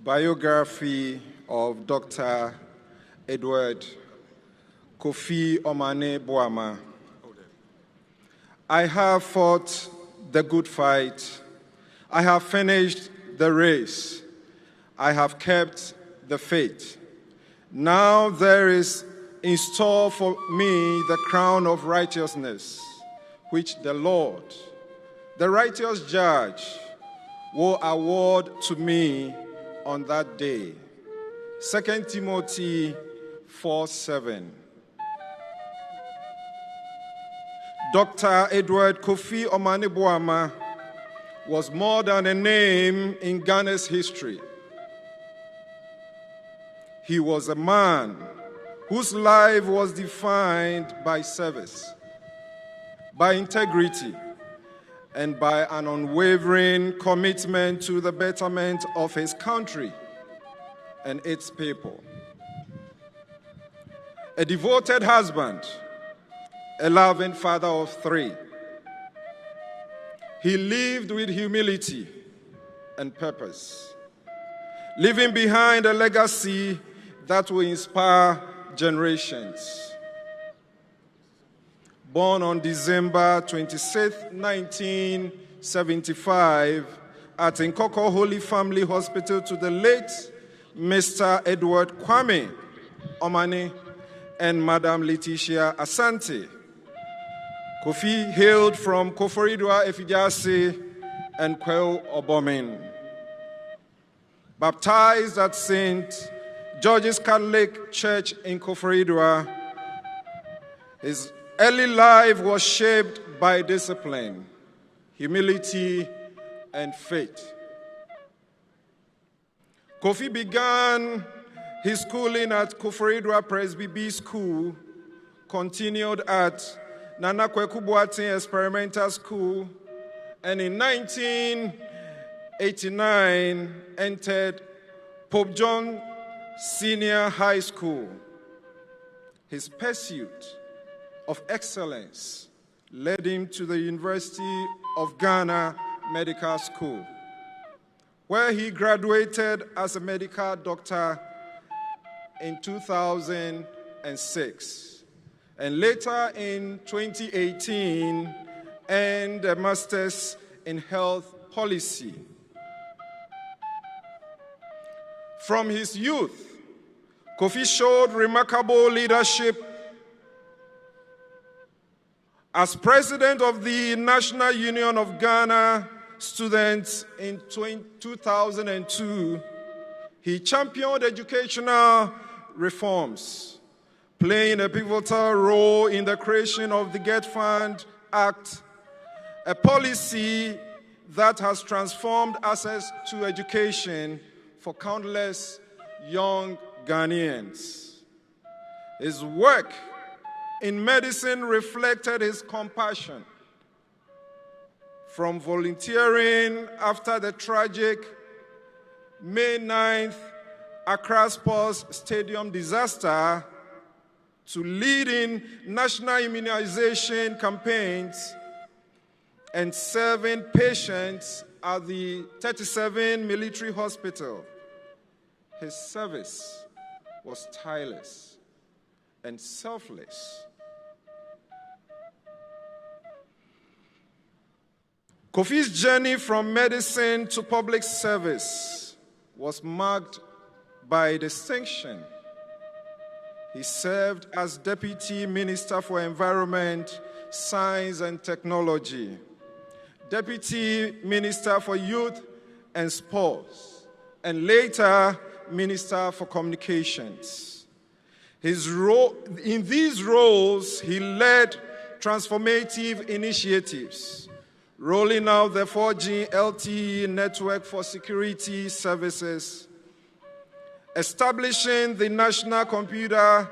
Biography of Dr. Edward Kofi Omane Boamah. I have fought the good fight. I have finished the race. I have kept the faith. Now there is in store for me the crown of righteousness, which the Lord, the righteous judge, will award to me on that day. 2 Timothy 4:7. Dr. Edward Kofi Omane Boamah was more than a name in Ghana's history. He was a man whose life was defined by service, by integrity, and by an unwavering commitment to the betterment of his country and its people. A devoted husband, a loving father of 3. He lived with humility and purpose, leaving behind a legacy that will inspire generations. Born on December 26, 1975, at Nkoko Holy Family Hospital to the late Mr. Edward Kwame Omane and Madam Letitia Asante. Kofi hailed from Koforidua Efijase and Kweo Obomin. Baptized at St. George's Catholic Church in Koforidua, his early life was shaped by discipline, humility, and faith. Kofi began his schooling at Koforidua Presby B School, continued at Nana Kweku Boateng Experimental School, and in 1989 entered Pope John Senior High School. His pursuit of excellence led him to the University of Ghana Medical School, where he graduated as a medical doctor in 2006, and later in 2018 earned a master's in health policy. From his youth, Kofi showed remarkable leadership. As president of the National Union of Ghana Students in 2002, he championed educational reforms, playing a pivotal role in the creation of the Get Fund Act, a policy that has transformed access to education for countless young Ghanaians. His work in medicine reflected his compassion. From volunteering after the tragic May 9th Accra Sports Stadium disaster to leading national immunization campaigns and serving patients at the 37 Military Hospital, his service was tireless and selfless. Kofi's journey from medicine to public service was marked by distinction. He served as Deputy Minister for Environment, Science and Technology, Deputy Minister for Youth and Sports, and later Minister for Communications. In these roles, he led transformative initiatives, rolling out the 4G LTE network for security services, establishing the National Computer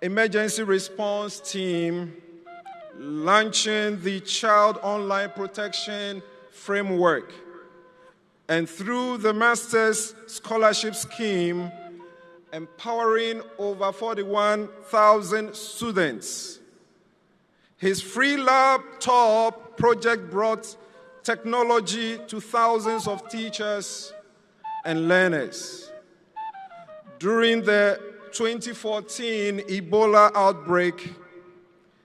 Emergency Response Team, launching the Child Online Protection Framework, and through the Master's Scholarship Scheme, empowering over 41,000 students. His free laptop project brought technology to thousands of teachers and learners. During the 2014 Ebola outbreak,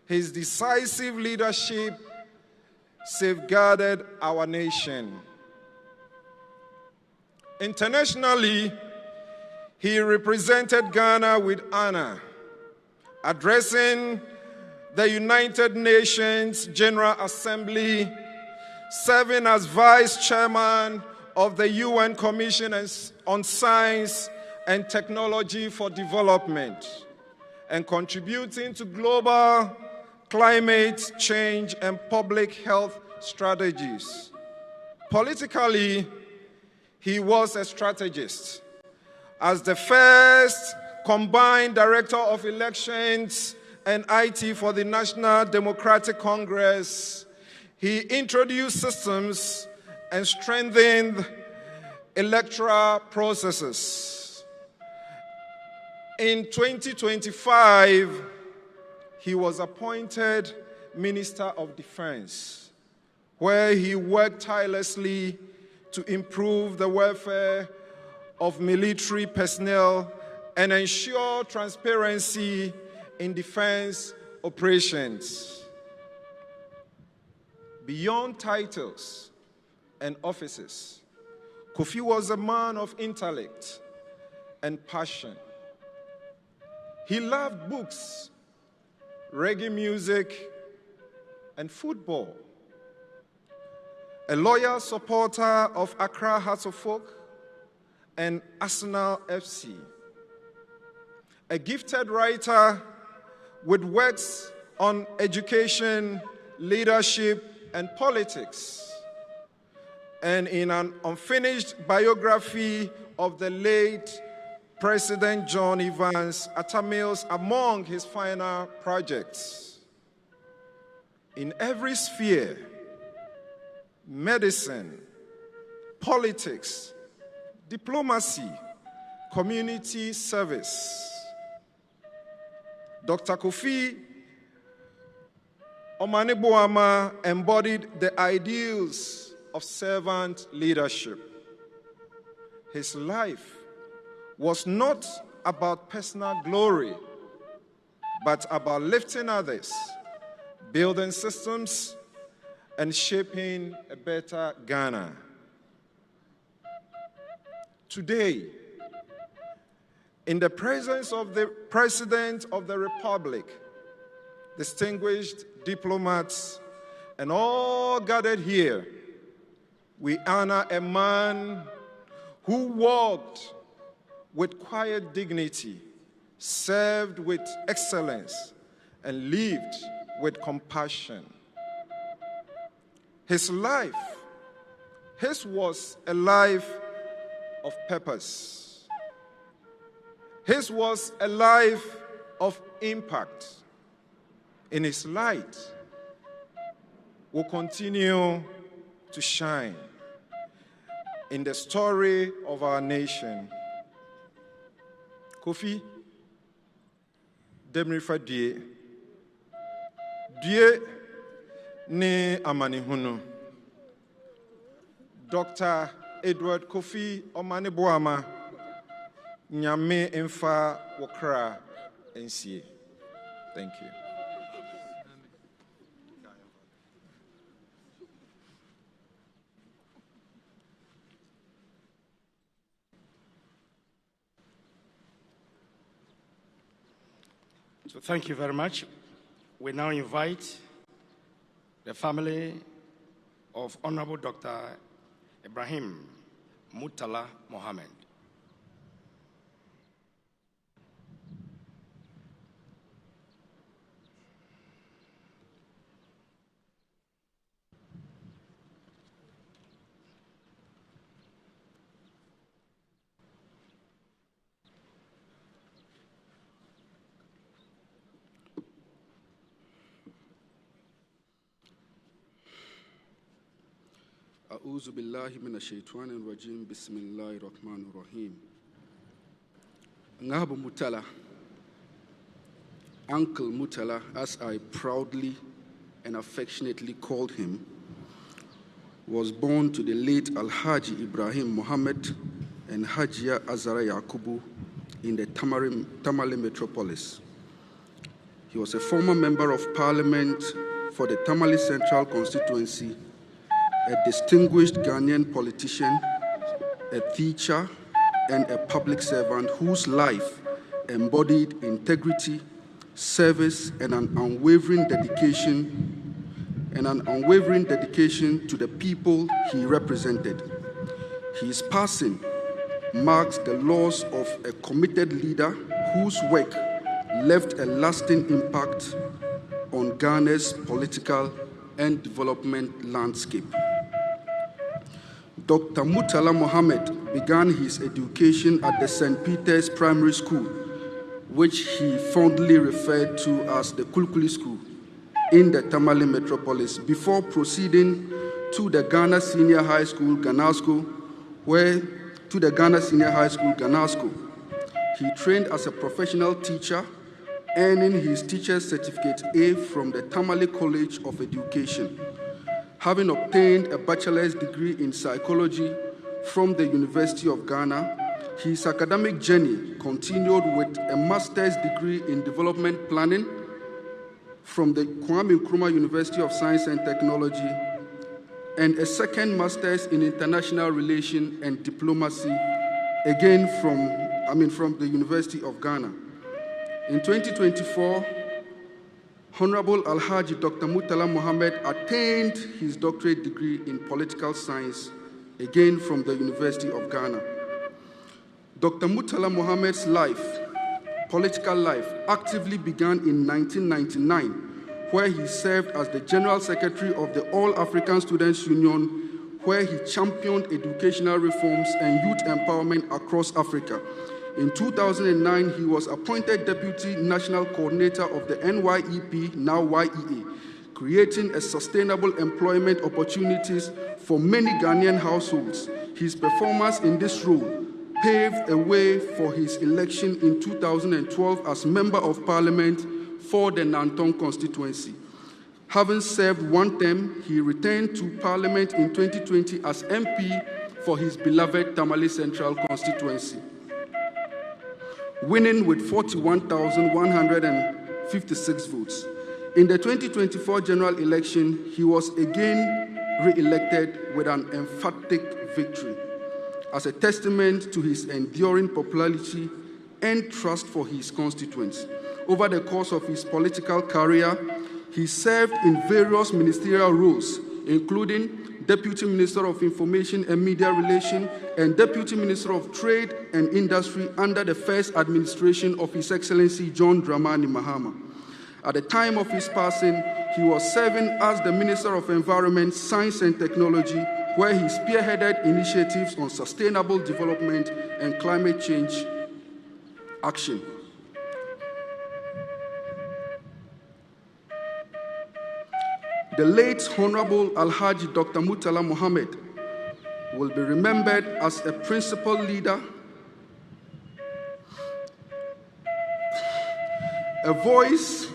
his decisive leadership safeguarded our nation. Internationally, he represented Ghana with honor, addressing the United Nations General Assembly, serving as Vice Chairman of the UN Commission on Science and Technology for Development, and contributing to global climate change and public health strategies. Politically, he was a strategist. As the first combined Director of Elections and IT for the National Democratic Congress, he introduced systems and strengthened electoral processes. In 2025, he was appointed Minister of Defense, where he worked tirelessly to improve the welfare of military personnel and ensure transparency in defense operations. Beyond titles and offices, Kofi was a man of intellect and passion. He loved books, reggae music, and football. A loyal supporter of Accra Hearts of Folk and Arsenal FC. A gifted writer with works on education, leadership, and politics. And in an unfinished biography of the late President John Evans Atamils among his final projects. In every sphere, medicine, politics, diplomacy, community service, Dr. Kofi Omane Boamah embodied the ideals of servant leadership. His life was not about personal glory, but about lifting others, building systems, and shaping a better Ghana. Today, in the presence of the President of the Republic, distinguished diplomats, and all gathered here, we honor a man who walked with quiet dignity, served with excellence, and lived with compassion. His was a life of purpose. His was a life of impact. In his light will continue to shine in the story of our nation. Kofi, demrifa die ne amanihunu. Dr. Edward Kofi Omane Boamah, nyame emfa wokra ensie. Thank you. So thank you very much. We now invite the family of Honorable Dr. Ibrahim Murtala Mohammed. أعوذ بالله من الشيطان الرجيم بسم الله الرحمن الرحيم. Ngahabo Murtala, Uncle Murtala, as I proudly and affectionately called him, was born to the late Alhaji Ibrahim Mohammed and Hajia Azara Yakubu in the Tamale metropolis. He was a former member of parliament for the Tamale Central constituency, a distinguished Ghanaian politician, a teacher, and a public servant whose life embodied integrity, service, and an unwavering dedication to the people he represented. His passing marks the loss of a committed leader whose work left a lasting impact on Ghana's political and development landscape. Dr. Murtala Mohammed began his education at the St. Peter's Primary School, which he fondly referred to as the Kulkuli School, in the Tamale metropolis, before proceeding to the Ghana Senior High School, Ganasco, He trained as a professional teacher, earning his teacher's certificate A from the Tamale College of Education. Having obtained a bachelor's degree in psychology from the University of Ghana, his academic journey continued with a master's degree in development planning from the Kwame Nkrumah University of Science and Technology, and a second master's in international relations and diplomacy, again from the University of Ghana. In 2024, Honorable Alhaji Dr. Murtala Mohammed attained his doctorate degree in political science, again from the University of Ghana. Dr. Murtala Mohammed's political life, actively began in 1999, where he served as the General Secretary of the All African Students Union, where he championed educational reforms and youth empowerment across Africa. In 2009, he was appointed Deputy National Coordinator of the NYEP, now YEA, creating a sustainable employment opportunities for many Ghanaian households. His performance in this role paved a way for his election in 2012 as Member of Parliament for the Nantong constituency. Having served one term, he returned to Parliament in 2020 as MP for his beloved Tamale Central constituency, winning with 41,156 votes. In the 2024 general election, he was again re-elected with an emphatic victory. As a testament to his enduring popularity and trust for his constituents. Over the course of his political career, he served in various ministerial roles, including Deputy Minister of Information and Media Relations and Deputy Minister of Trade and Industry under the first administration of His Excellency John Dramani Mahama. At the time of his passing, he was serving as the Minister of Environment, Science and Technology, where he spearheaded initiatives on sustainable development and climate change action. The late Honorable Alhaji Dr. Murtala Mohammed will be remembered as a principal leader, a voice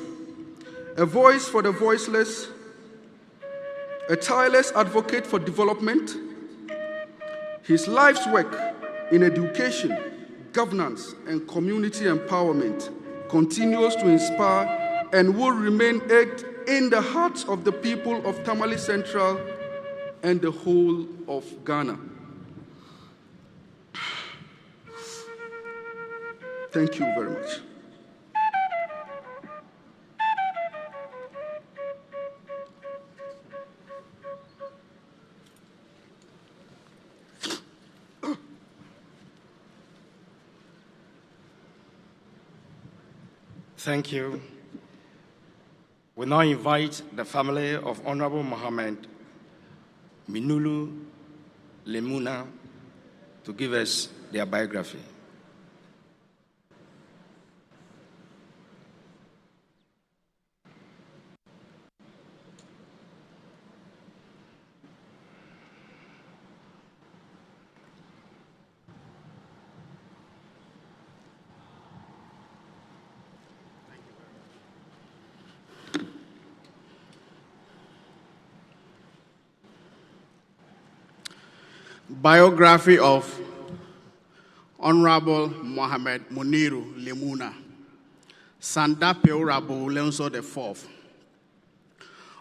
for the voiceless, a tireless advocate for development. His life's work in education, governance, and community empowerment continues to inspire and will remain etched in the hearts of the people of Tamale Central and the whole of Ghana. Thank you very much. Thank you. We now invite the family of Honorable Mohammed, Muniru, Limuna, to give us their biography. Biography of Honorable Mohammed Muniru Limuna, Sanda Peurabu Lenso IV.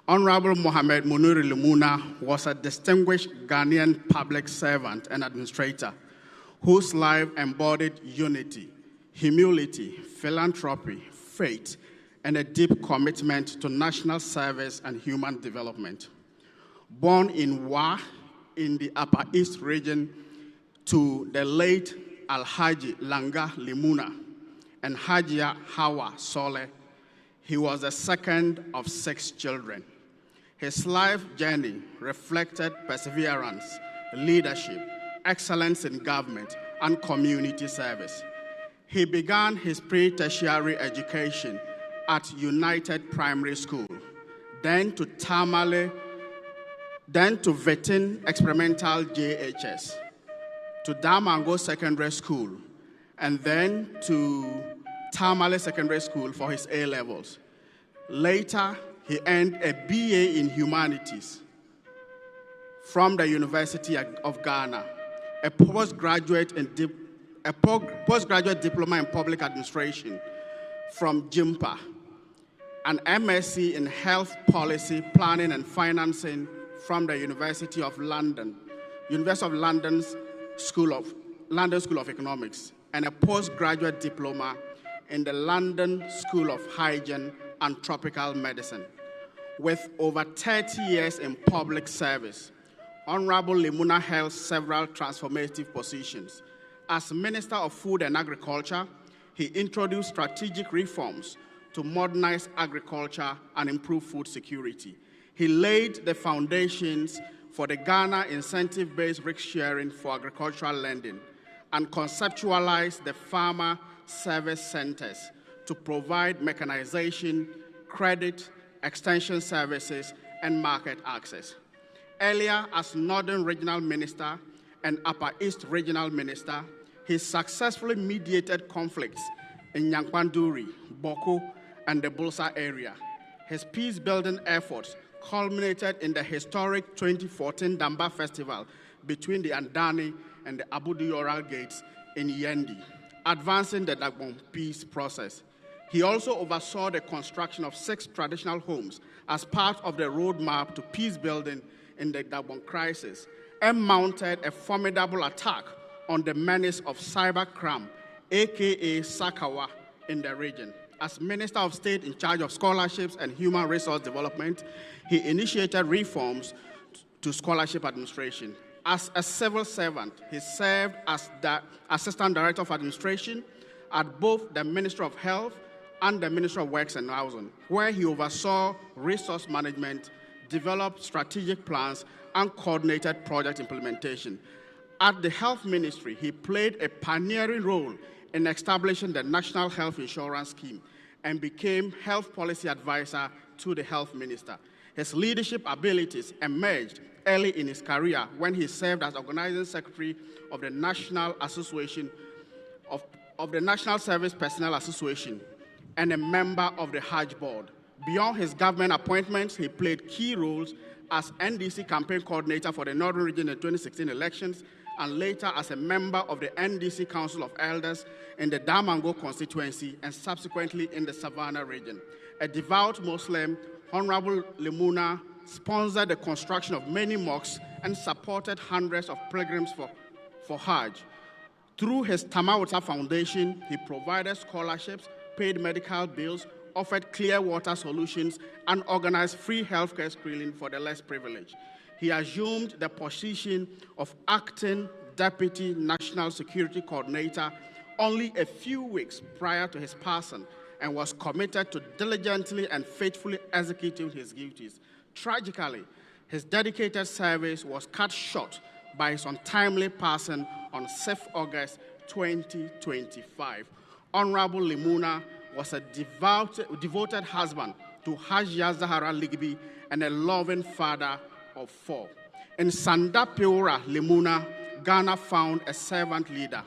Honorable Mohammed Muniru Limuna was a distinguished Ghanaian public servant and administrator whose life embodied unity, humility, philanthropy, faith, and a deep commitment to national service and human development. Born in Wa in the Upper East region to the late Alhaji Langa Limuna and Hajia Hawa Sole, he was the second of 6 children. His life journey reflected perseverance, leadership, excellence in government, and community service. He began his pre-tertiary education at United Primary School, then to Tamale, then to Vetin Experimental JHS, to Damango Secondary School, and then to Tamale Secondary School for his A-levels. Later, he earned a BA in Humanities from the University of Ghana, a postgraduate diploma in Public Administration from JIMPA, an MSc in Health Policy, Planning and Financing from the University of London, London School of Economics, and a postgraduate diploma in the London School of Hygiene and Tropical Medicine. With over 30 years in public service, Honorable Limuna held several transformative positions. As Minister of Food and Agriculture, he introduced strategic reforms to modernize agriculture and improve food security. He laid the foundations for the Ghana incentive-based risk sharing for agricultural lending and conceptualized the farmer service centers to provide mechanization, credit, extension services, and market access. Earlier, as Northern Regional Minister and Upper East Regional Minister, he successfully mediated conflicts in Nyankpanduri, Boko, and the Bulsa area. His peace-building efforts culminated in the historic 2014 Damba Festival between the Andani and the Abudu Oral Gates in Yendi, advancing the Dagbon peace process. He also oversaw the construction of 6 traditional homes as part of the roadmap to peace building in the Dagbon crisis, and mounted a formidable attack on the menace of cybercrime, aka Sakawa, in the region. As Minister of State in charge of scholarships and human resource development, he initiated reforms to scholarship administration. As a civil servant, he served as the Assistant Director of Administration at both the Ministry of Health and the Ministry of Works and Housing, where he oversaw resource management, developed strategic plans, and coordinated project implementation. At the Health Ministry, he played a pioneering role in establishing the National Health Insurance Scheme and became Health Policy Advisor to the Health Minister. His leadership abilities emerged early in his career when he served as Organizing Secretary of the National Association of the National Service Personnel Association and a member of the Hajj Board. Beyond his government appointments, he played key roles as NDC campaign coordinator for the Northern Region in 2016 elections, and later as a member of the NDC Council of Elders in the Damango constituency and subsequently in the Savannah region. A devout Muslim, Honorable Limuna sponsored the construction of many mosques and supported hundreds of pilgrims for Hajj. Through his Tamawata Foundation, he provided scholarships, paid medical bills, offered clear water solutions, and organized free healthcare screening for the less privileged. He assumed the position of acting Deputy National Security Coordinator only a few weeks prior to his passing and was committed to diligently and faithfully executing his duties. Tragically, his dedicated service was cut short by his untimely passing on 6th August 2025. Honorable Limuna was a devoted husband to Hajia Zahara Ligbi and a loving father of 4. In Sandapiora, Limuna, Ghana found a servant leader,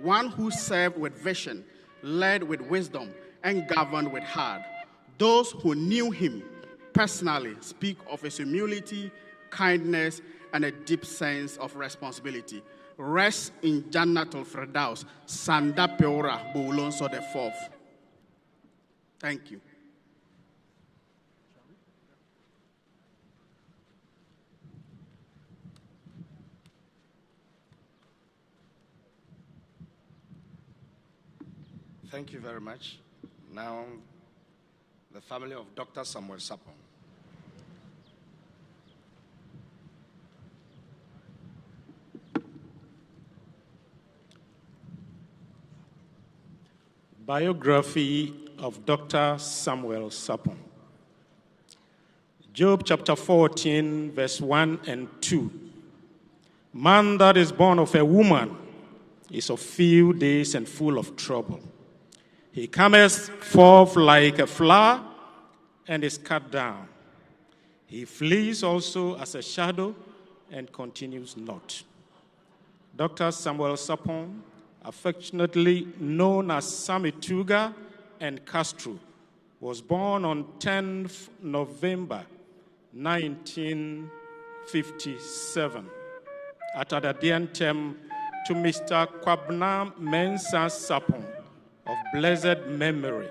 one who served with vision, led with wisdom, and governed with heart. Those who knew him personally speak of his humility, kindness, and a deep sense of responsibility. rest in Jannatul Firdaus, Sanda Peora Boulonso IV. Thank you. Thank you very much. Now, the family of Dr. Samuel Sarpong. Biography of Dr. Samuel Sarpong. Job chapter 14, verse 1 and 2. Man that is born of a woman is of few days and full of trouble. He cometh forth like a flower and is cut down. He flees also as a shadow and continues not. Dr. Samuel Sarpong, affectionately known as Samituga and Castro, was born on 10th November 1957 at Adadientem to Mr. Kwabna Mensah Sarpong of blessed memory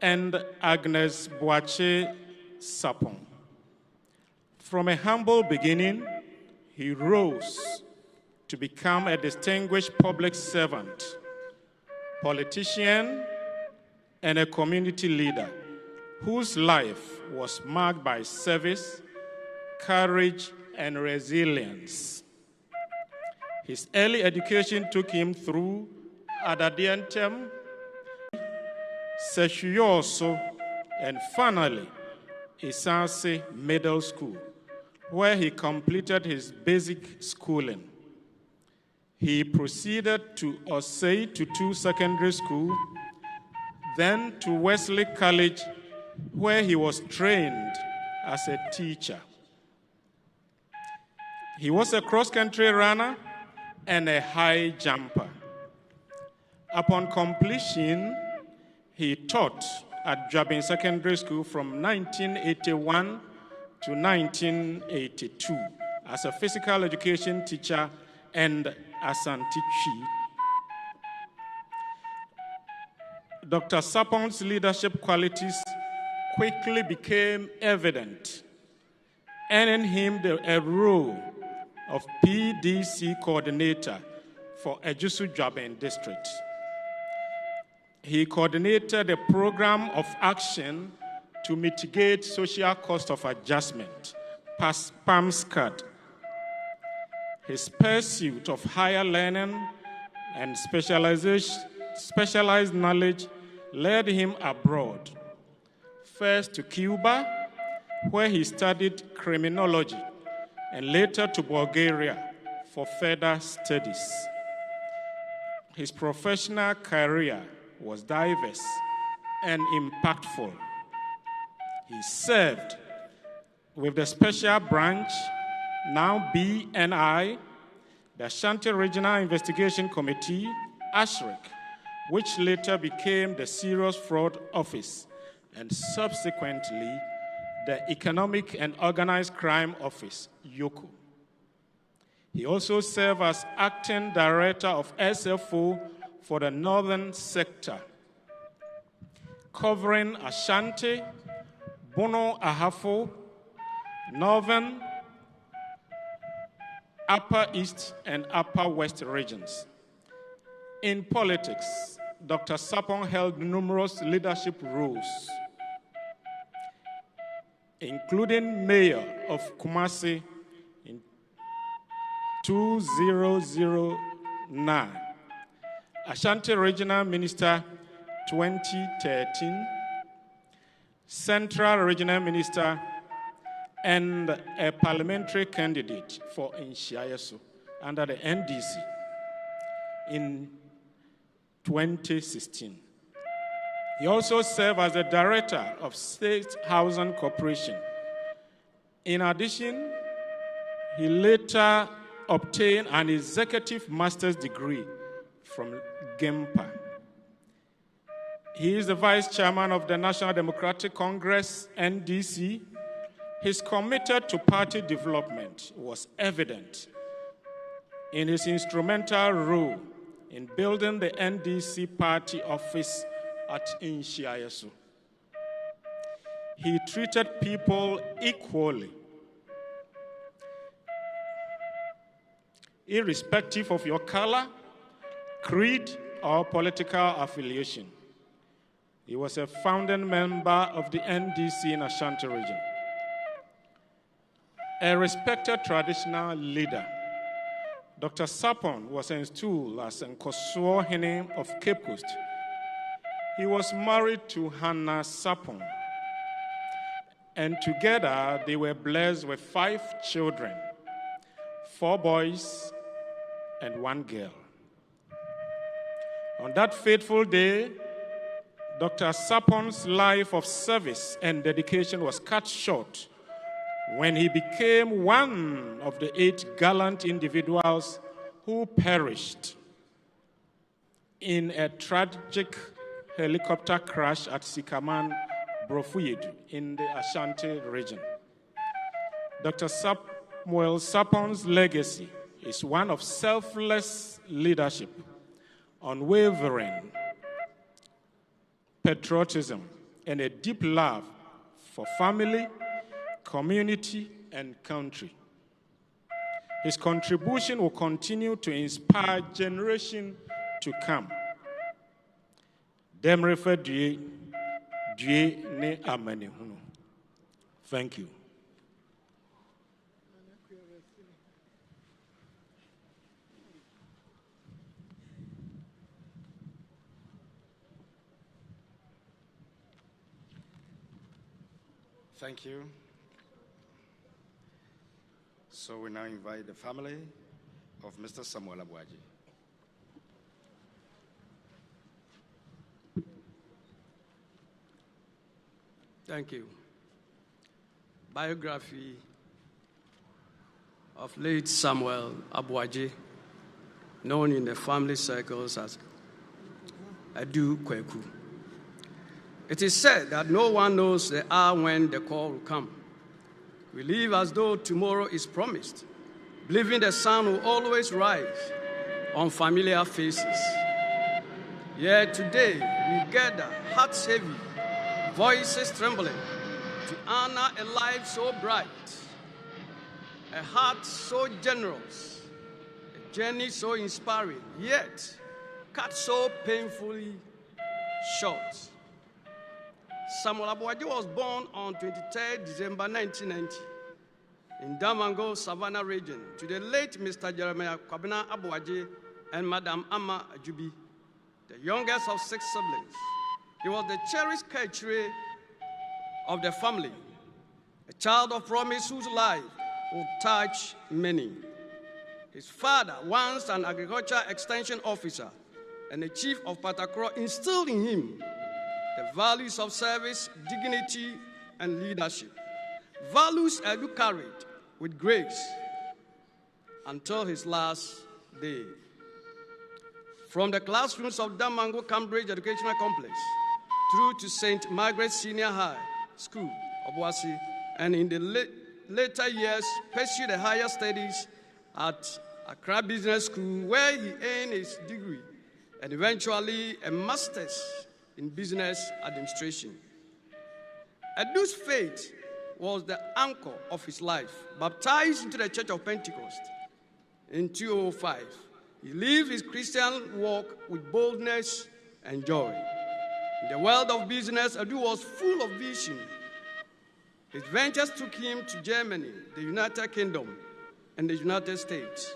and Agnes Boamah Sarpong. From a humble beginning, he rose to become a distinguished public servant, politician, and a community leader whose life was marked by service, courage, and resilience. His early education took him through Adadientem, Seshuyoso, and finally, Isanse Middle School, where he completed his basic schooling. He proceeded to Osei Tutu Secondary School, then to Wesley College, where he was trained as a teacher. He was a cross-country runner and a high jumper. Upon completion, he taught at Jabin Secondary School from 1981 to 1982 as a physical education teacher and Asantichi. Dr. Sarpong's leadership qualities quickly became evident, earning him a role of PDC coordinator for Ejusu Jabin District. He coordinated a program of action to mitigate social cost of adjustment, PAMSCAD. His pursuit of higher learning and specialized knowledge led him abroad, first to Cuba, where he studied criminology, and later to Bulgaria for further studies. His professional career was diverse and impactful. He served with the Special Branch, now BNI, the Ashanti Regional Investigation Committee, ASHRIC, which later became the Serious Fraud Office, and subsequently the Economic and Organized Crime Office, YOCO. He also served as acting director of SFO for the Northern Sector, covering Ashanti, Bono Ahafo, Northern, Upper East, and Upper West regions. In politics, Dr. Sarpong held numerous leadership roles, including mayor of Kumasi in 2009, Ashanti Regional Minister 2013, Central Regional Minister, and a parliamentary candidate for Inshiayeso under the NDC in 2016. He also served as the director of State Housing Corporation. In addition, he later obtained an executive master's degree from GEMPA. He is the vice chairman of the National Democratic Congress, NDC. His commitment to party development was evident, in his instrumental role in building the NDC party office at Inshiayesu. He treated people equally, irrespective of your color, creed, or political affiliation. He was a founding member of the NDC in Ashanti region. A respected traditional leader, Dr. Sarpong was installed as Nkosua Hene of Cape Coast. He was married to Hannah Sarpong, and together they were blessed with 5 children, 4 boys and 1 girl. On that fateful day, Dr. Sarpong's life of service and dedication was cut short when he became one of the 8 gallant individuals who perished in a tragic helicopter crash at Sikaman, Brofuyedu, in the Ashanti region. Dr. Samuel Sarpong's legacy is one of selfless leadership, unwavering patriotism, and a deep love for family, community, and country. His contribution will continue to inspire generations to come. Demrefe Due ne amane hunu. Thank you. Thank you. So we now invite the family of Mr. Samuel Aboagye. Thank you. Biography of late Samuel Aboagye, known in the family circles as Adu Kweku. It is said that no one knows the hour when the call will come. We live as though tomorrow is promised, believing the sun will always rise on familiar faces. Yet today we gather, hearts heavy, voices trembling, to honor a life so bright, a heart so generous, a journey so inspiring, yet cut so painfully short. Samuel Aboagye was born on 23 December 1990 in Damango, Savannah region, to the late Mr. Jeremiah Kwabena Aboagye and Madam Amma Ajubi, the youngest of 6 siblings. He was the cherished Kaichire of the family, a child of promise whose life would touch many. His father, once an agriculture extension officer and the chief of Patakro, instilled in him the values of service, dignity, and leadership. Values Edu carried with grace until his last day. From the classrooms of Damango Cambridge Educational Complex through to St. Margaret Senior High School, Obuasi, and in the later years pursued the higher studies at Accra Business School, where he earned his degree and eventually a master's in business administration. Edu's faith was the anchor of his life. Baptized into the Church of Pentecost in 2005, he lived his Christian walk with boldness and joy. In the world of business, Edu was full of vision. His ventures took him to Germany, the United Kingdom, and the United States.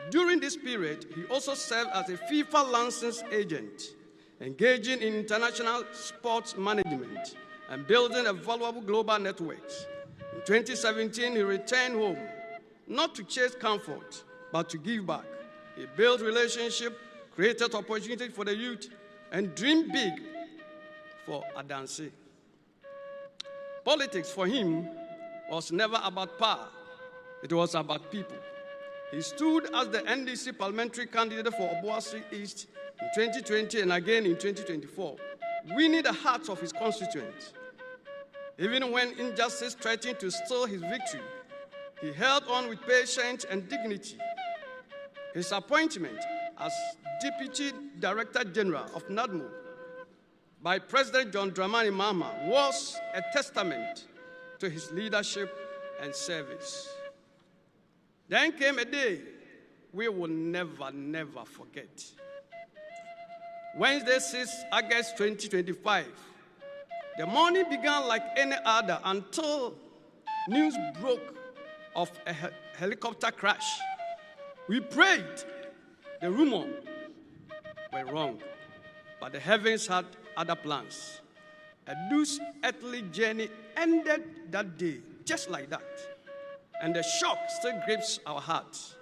During this period, he also served as a FIFA licensed agent, engaging in international sports management and building a valuable global network. In 2017, he returned home, not to chase comfort, but to give back. He built relationships, created opportunities for the youth, and dreamed big for Adansi. Politics for him was never about power. It was about people. He stood as the NDC parliamentary candidate for Obuasi East in 2020 and again in 2024, winning the hearts of his constituents. Even when injustice threatened to steal his victory, he held on with patience and dignity. His appointment as Deputy Director General of NADMO by President John Dramani Mahama was a testament to his leadership and service. Then came a day we will never, never forget. Wednesday, 6 August 2025. The morning began like any other until news broke of a helicopter crash. We prayed. The rumor were wrong, but the heavens had other plans. Adu's earthly journey ended that day, just like that. And the shock still grips our hearts.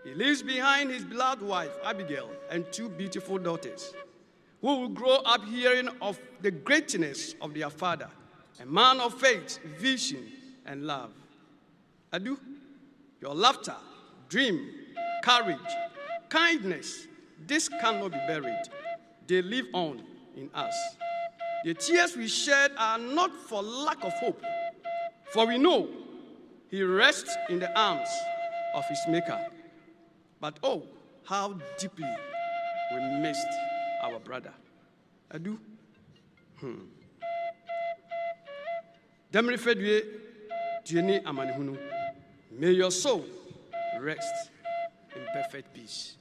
He leaves behind his beloved wife, Abigail, and 2 beautiful daughters, who will grow up hearing of the greatness of their father, a man of faith, vision, and love. Adu, your laughter, dream, courage, kindness, this cannot be buried. They live on in us. The tears we shed are not for lack of hope, for we know he rests in the arms of his Maker. But oh, how deeply we missed our brother. Adu. Demrifedwe Dieni Amanihunu. May your soul rest in perfect peace.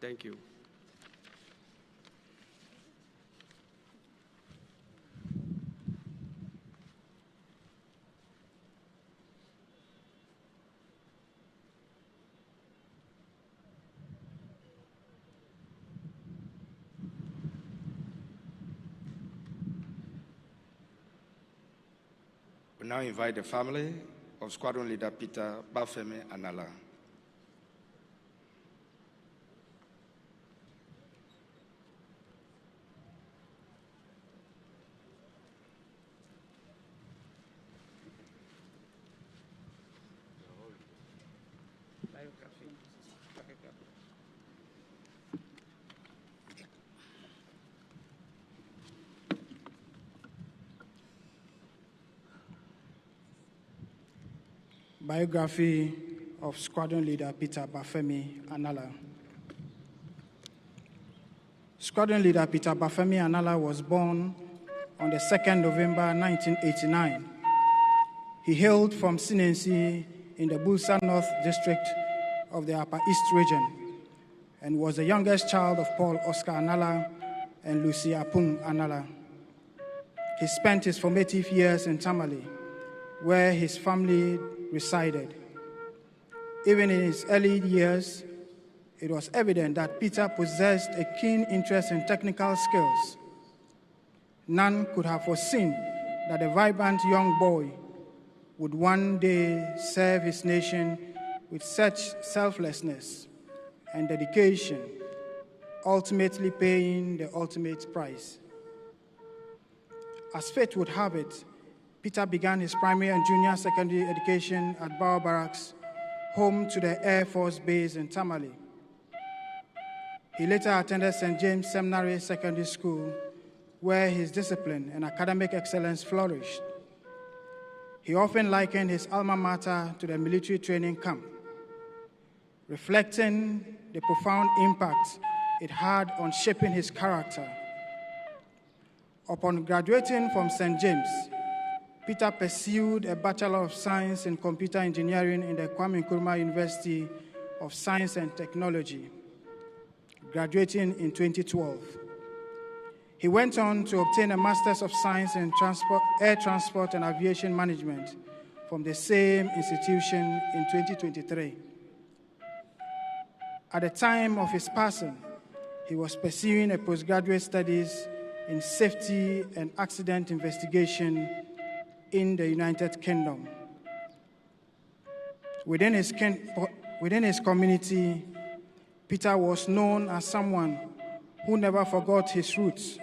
Thank you. We now invite the family of Squadron Leader Peter Bafemi Anala. Biography of Squadron Leader Peter Bafemi Anala. Squadron Leader Peter Bafemi Anala was born on the 2nd November 1989. He hailed from Sinensi in the Bulsa North District of the Upper East Region and was the youngest child of Paul Oscar Anala and Lucy Apung Anala. He spent his formative years in Tamale, where his family resided. Even in his early years, it was evident that Peter possessed a keen interest in technical skills. None could have foreseen that a vibrant young boy would one day serve his nation with such selflessness and dedication, ultimately paying the ultimate price. As fate would have it, Peter began his primary and junior secondary education at Bower Barracks, home to the Air Force Base in Tamale. He later attended St. James Seminary Secondary School, where his discipline and academic excellence flourished. He often likened his alma mater to the military training camp, reflecting the profound impact it had on shaping his character. Upon graduating from St. James, Peter pursued a Bachelor of Science in Computer Engineering in the Kwame Nkrumah University of Science and Technology, graduating in 2012. He went on to obtain a Master's of Science in Air Transport and Aviation Management from the same institution in 2023. At the time of his passing, he was pursuing a postgraduate studies in safety and accident investigation in the United Kingdom. Within his community, Peter was known as someone who never forgot his roots.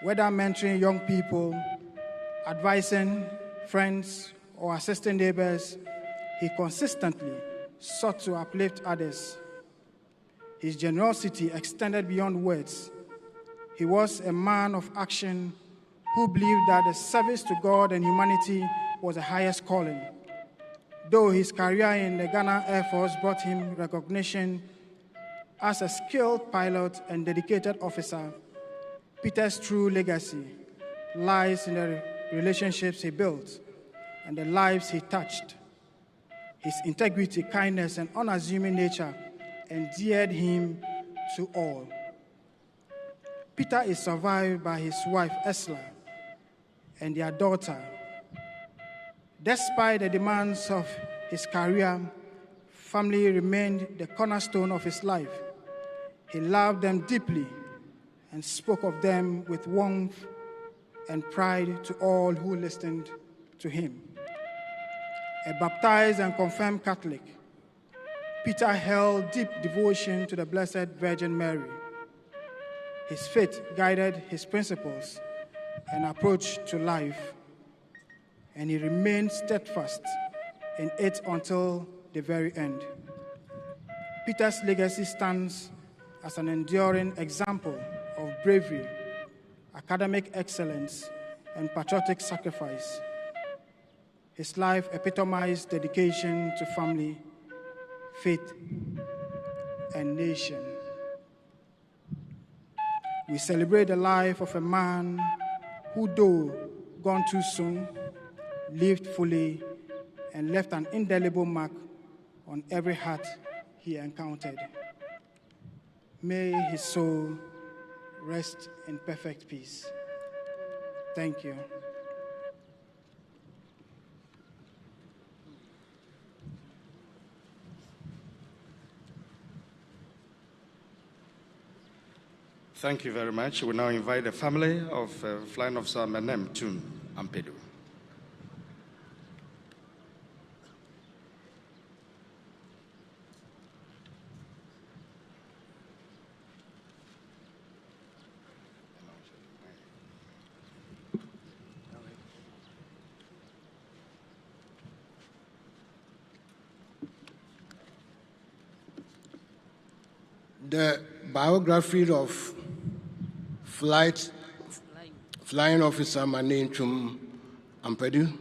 Whether mentoring young people, advising friends, or assisting neighbors, he consistently sought to uplift others. His generosity extended beyond words. He was a man of action who believed that the service to God and humanity was the highest calling, Though his career in the Ghana Air Force brought him recognition as a skilled pilot and dedicated officer, Peter's true legacy lies in the relationships he built and the lives he touched. His integrity, kindness, and unassuming nature endeared him to all. Peter is survived by his wife, Esla, and their daughter. Despite the demands of his career, family remained the cornerstone of his life. He loved them deeply and spoke of them with warmth and pride to all who listened to him. A baptized and confirmed Catholic, Peter held deep devotion to the Blessed Virgin Mary. His faith guided his principles and approach to life, and he remained steadfast in it until the very end. Peter's legacy stands as an enduring example of bravery, academic excellence, and patriotic sacrifice. His life epitomized dedication to family, faith, and nation. We celebrate the life of a man who, though gone too soon, lived fully and left an indelible mark on every heart he encountered. May his soul rest in perfect peace. Thank you. Thank you very much. We now invite the family of Flying Officer Menem to Ampadu. The biography of Flying Officer Mane Chum Ampadu.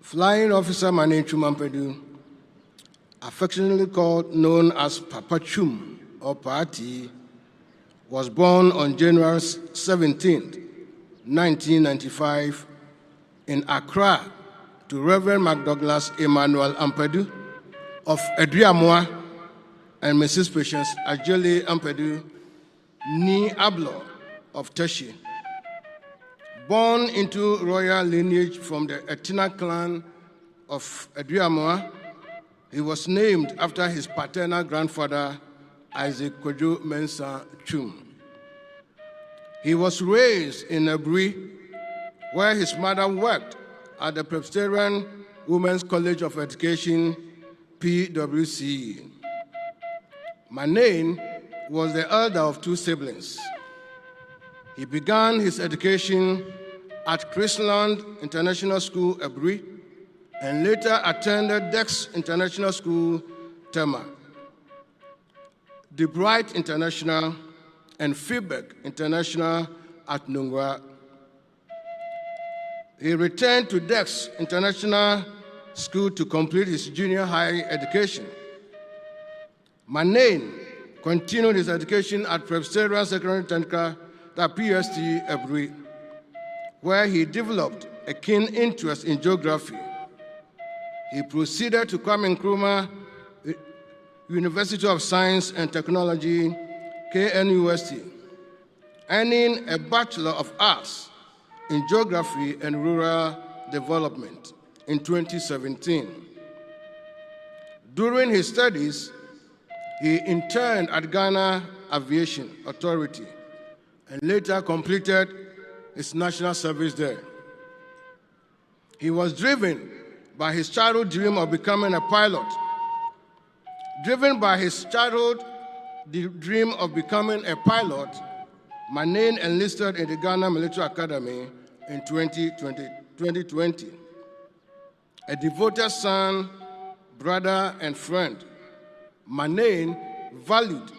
Flying Officer Mane Chum Ampadu, affectionately known as Papa Chum or Party, was born on January 17, 1995, in Accra to Reverend McDouglas Emmanuel Ampadu of Eduamoa and Mrs. Patience Ajele Ampadu Ni Ablo of Teshi. Born into royal lineage from the Etina clan of Eduamoa, he was named after his paternal grandfather, Isaac Kojo Mensah Chum. He was raised in Abri, where his mother worked at the Presbyterian Women's College of Education, PWC. Mane was the elder of two siblings. He began his education at Chrisland International School, Abri, and later attended Dex International School, Tema, De Bright International, and Feedback International at Nungwa. He returned to Dex International School to complete his junior high education. Mane continued his education at Presbyterian Secondary Technical, the PST Abri, where he developed a keen interest in geography. He proceeded to Kwame Nkrumah University of Science and Technology, KNUST, earning a Bachelor of Arts in Geography and Rural Development in 2017. During his studies, he interned at Ghana Aviation Authority and later completed his national service there. He was driven by his childhood dream of becoming a pilot. Driven by his childhood dream of becoming a pilot, Mane enlisted in the Ghana Military Academy in 2020. A devoted son, brother, and friend, Mane valued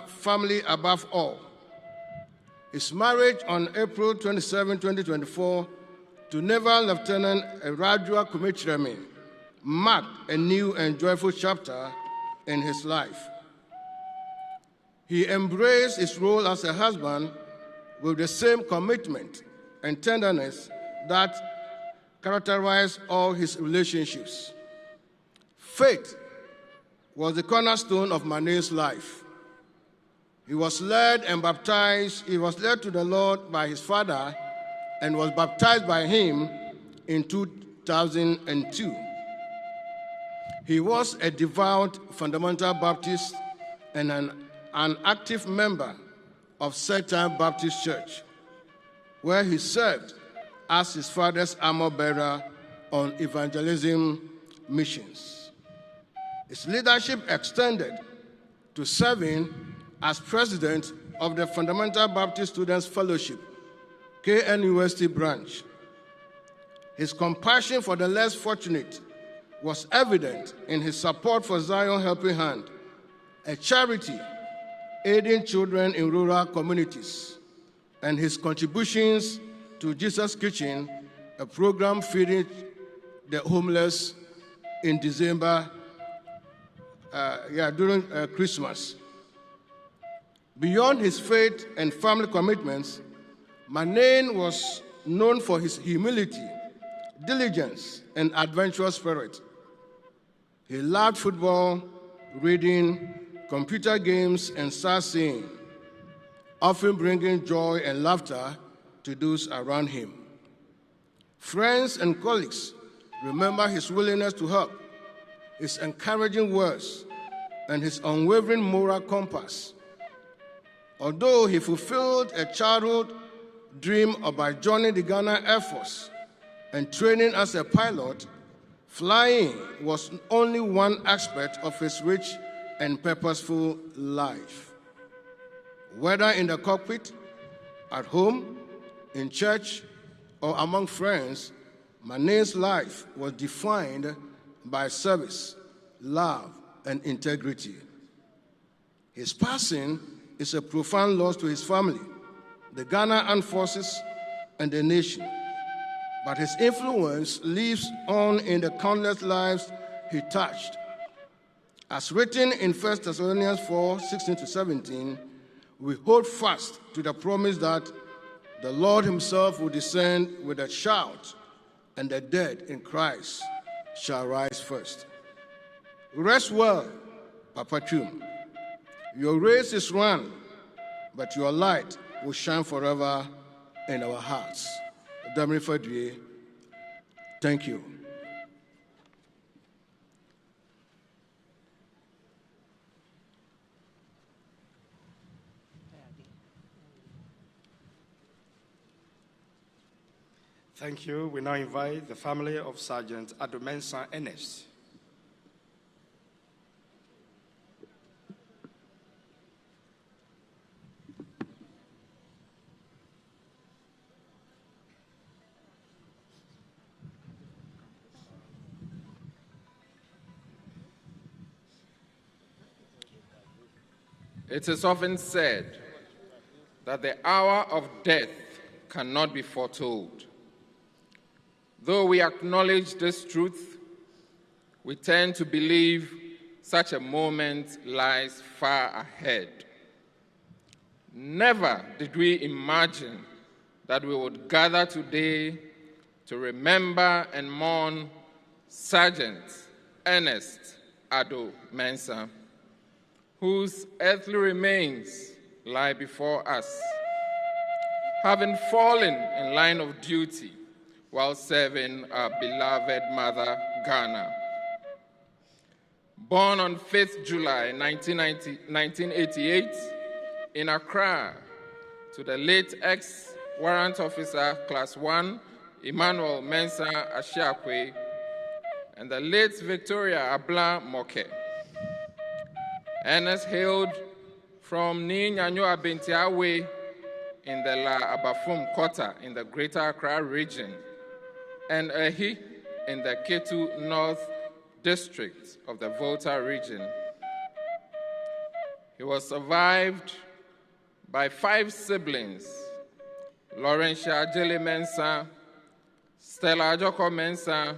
family above all. His marriage on April 27, 2024, to Naval Lieutenant Erajua Kumichiremi marked a new and joyful chapter in his life. He embraced his role as a husband with the same commitment and tenderness that characterized all his relationships. Faith was the cornerstone of Mane's life. He was led to the Lord by his father and was baptized by him in 2002. He was a devout fundamental Baptist and an active member of Set-Time Baptist Church, where he served as his father's armor bearer on evangelism missions. His leadership extended to serving as president of the Fundamental Baptist Students Fellowship, KNUST branch. His compassion for the less fortunate was evident in his support for Zion Helping Hand, a charity aiding children in rural communities, and his contributions to Jesus Kitchen, a program feeding the homeless in December, during Christmas. Beyond his faith and family commitments, Mane was known for his humility, diligence, and adventurous spirit. He loved football, reading, computer games, and sightseeing, often bringing joy and laughter to those around him. Friends and colleagues remember his willingness to help, his encouraging words, and his unwavering moral compass. Although he fulfilled a childhood dream about joining the Ghana Air Force and training as a pilot, flying was only one aspect of his rich and purposeful life. Whether in the cockpit, at home, in church, or among friends, Mane's life was defined by service, love, and integrity. His passing is a profound loss to his family, the Ghana Armed Forces, and the nation. But his influence lives on in the countless lives he touched. As written in 1 Thessalonians 4, 16-17, we hold fast to the promise that the Lord himself will descend with a shout, and the dead in Christ shall rise first. Rest well, Papa Chum. Your race is run, but your light will shine forever in our hearts. Thank you. Thank you. We now invite the family of Sergeant Mensah Ernest. It is often said that the hour of death cannot be foretold. Though we acknowledge this truth, we tend to believe such a moment lies far ahead. Never did we imagine that we would gather today to remember and mourn Sergeant Ernest Ado Mensah, whose earthly remains lie before us, having fallen in line of duty while serving our beloved mother, Ghana. Born on 5th July 1988 in Accra to the late ex-warrant officer Class 1, Emmanuel Mensah Ashiakwe, and the late Victoria Abla Moke. Ernest hailed from Ni Nyanyo Abentiawe in the La Abafum Quarter in the Greater Accra region, and Ehi in the Ketu North District of the Volta region. He was survived by 5 siblings: Laurentia Ajele Mensah, Stella Ajoko Mensah,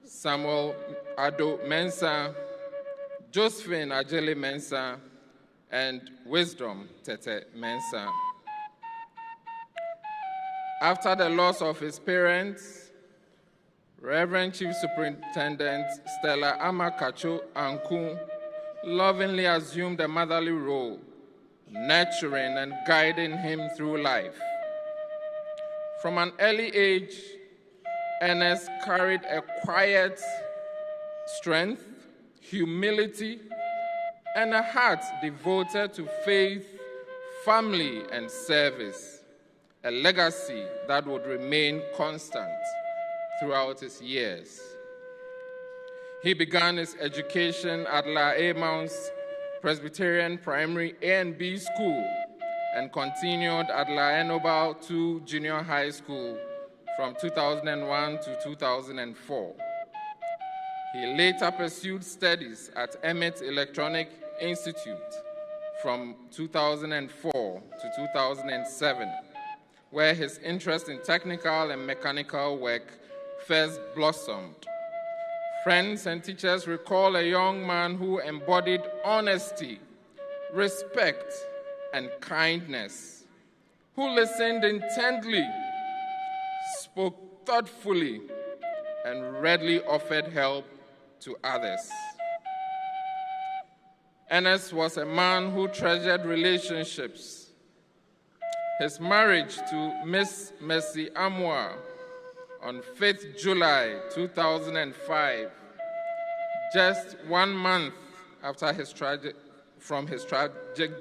Samuel Ado Mensah, Josephine Ajele Mensah, and Wisdom Tete Mensah. After the loss of his parents, Reverend Chief Superintendent Stella Amakacho Anku lovingly assumed a motherly role, nurturing and guiding him through life. From an early age, Ernest carried a quiet strength, humility, and a heart devoted to faith, family, and service, a legacy that would remain constant throughout his years. He began his education at La Mount's Presbyterian Primary A and B School and continued at La Enobal II Junior High School from 2001 to 2004. He later pursued studies at Emmett Electronic Institute from 2004 to 2007, where his interest in technical and mechanical work first blossomed. Friends and teachers recall a young man who embodied honesty, respect, and kindness, who listened intently, spoke thoughtfully, and readily offered help to others. Ernest was a man who treasured relationships. His marriage to Miss Mercy Amwa on 5th July 2005, just 1 month after his tragic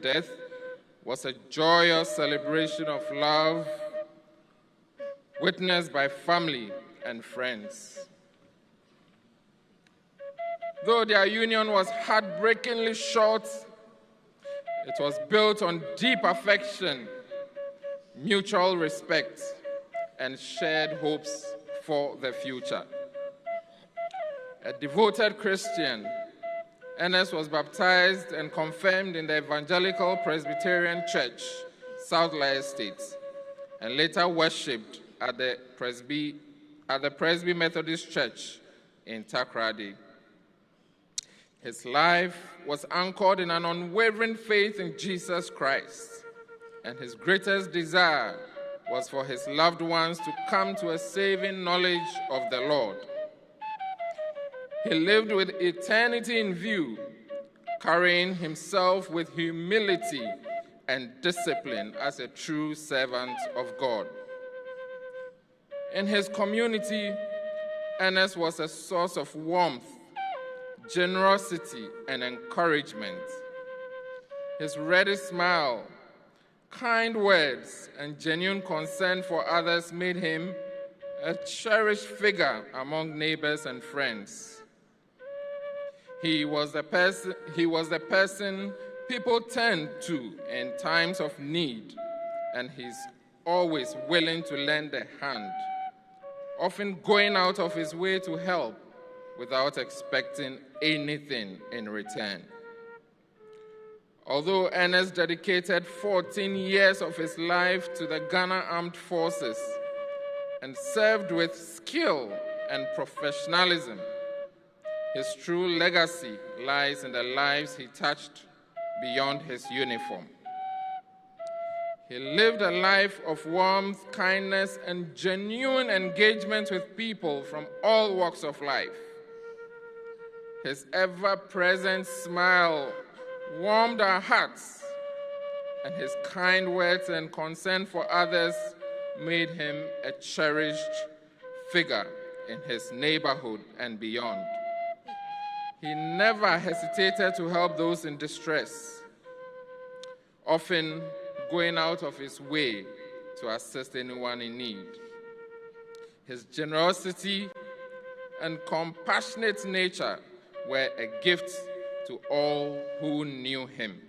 death, was a joyous celebration of love witnessed by family and friends. Though their union was heartbreakingly short, it was built on deep affection, mutual respect, and shared hopes for the future. A devoted Christian, Ernest was baptized and confirmed in the Evangelical Presbyterian Church, South Lyle Estate, and later worshipped at the Presby Methodist Church in Takoradi. His life was anchored in an unwavering faith in Jesus Christ, and his greatest desire was for his loved ones to come to a saving knowledge of the Lord. He lived with eternity in view, carrying himself with humility and discipline as a true servant of God. In his community, Ernest was a source of warmth, generosity, and encouragement. His ready smile, kind words, and genuine concern for others made him a cherished figure among neighbors and friends. He was the person people turned to in times of need, and he's always willing to lend a hand, often going out of his way to help without expecting anything in return. Although Ernest dedicated 14 years of his life to the Ghana Armed Forces and served with skill and professionalism, his true legacy lies in the lives he touched beyond his uniform. He lived a life of warmth, kindness, and genuine engagement with people from all walks of life. His ever-present smile warmed our hearts, and his kind words and concern for others made him a cherished figure in his neighborhood and beyond. He never hesitated to help those in distress, often going out of his way to assist anyone in need. His generosity and compassionate nature were a gift to all who knew him.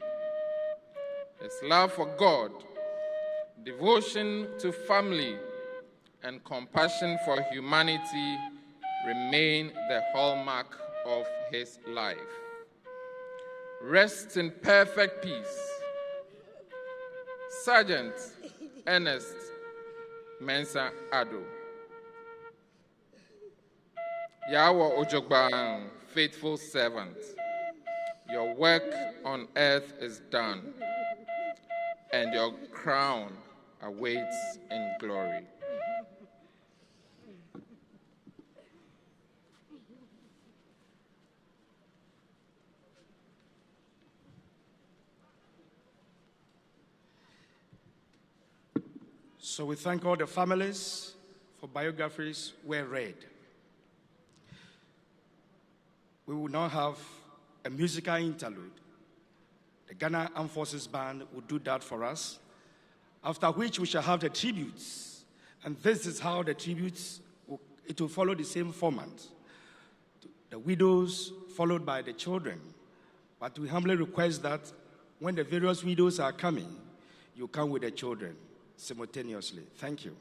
His love for God, devotion to family, and compassion for humanity remain the hallmark of his life. Rest in perfect peace. Sergeant Ernest Mensah Ado. Yawa Ojogban, faithful servant, your work on earth is done, and your crown awaits in glory. So we thank all the families for biographies were read. We will now have a musical interlude. The Ghana Armed Forces Band will do that for us, after which we shall have the tributes. And this is how the tributes, it will follow the same format. The widows followed by the children. But we humbly request that when the various widows are coming, you come with the children simultaneously. Thank you.